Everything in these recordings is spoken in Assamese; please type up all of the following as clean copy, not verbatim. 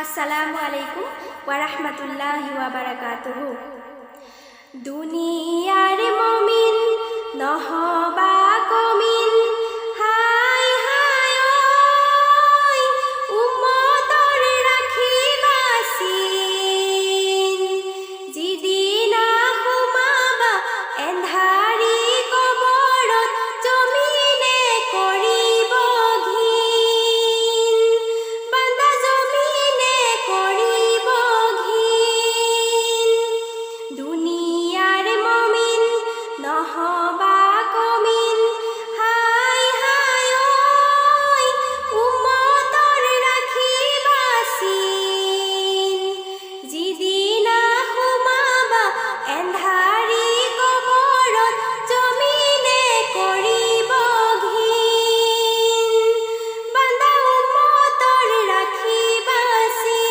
আসসালামু আলাইকুম ওয়া রাহমাতুল্লাহি ওয়া বারাকাতুহু। দুনিয়ার মুমিন নহবা কমিন, হাই হাই ওই উম্মতর রাখিবাসিন। যিদিনা সোমাবা এন্ধাৰি কবৰত, জমিনে কৰিব ঘিন। বান্দা জমিনে কৰিব ঘিন। দুনিয়াৰ মুমিন নহবা কমিন, হাই হাই ওই উম্মতৰ ৰাখিবাসিন। যিদিনা সোমাবা এন্ধাৰি কবৰত, জমিনে কৰিব ঘিন। বান্দা উম্মতৰ ৰাখিবাসিন।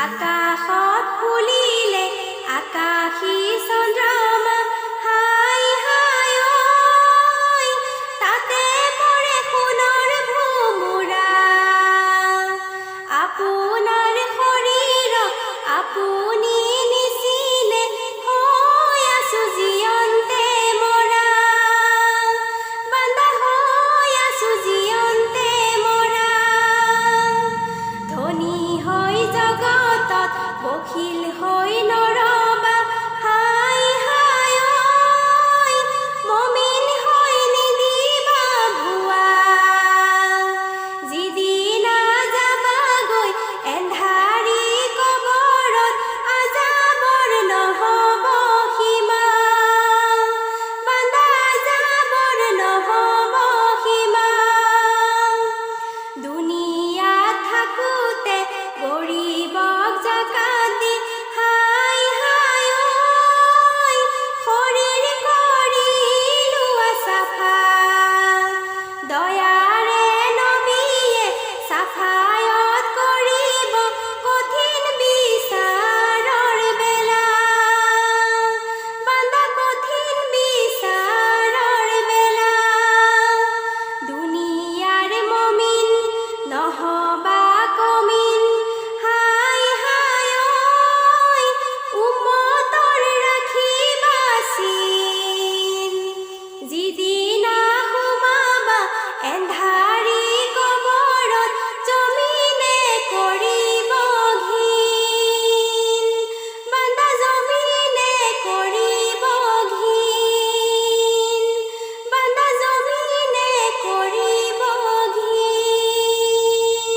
আকাশত ফুলিলে আকাশী চন্দ্ৰমা, হাই হাই ওই তাতে পৰে সোণৰ ভোমোৰা। আপোনাৰ শৰীৰক আপুনি নিচিনে, হৈ আছো জীয়ন্তে মৰা। বান্দা হৈ আছো জীয়ন্তে মৰা। ধনী হৈ জগতত বখিল হৈ নৰবা, হাই হাই ওই মুমিন হৈ নিদিবা ভুৱা। যিদিনা যাবাগৈ এন্ধাৰি কবৰত, আজাবৰ নহ'ব সীমা। বান্দা আজাবৰ নহ'ব সীমা। দুনিয়াত থাকোঁতে গৰীবৰ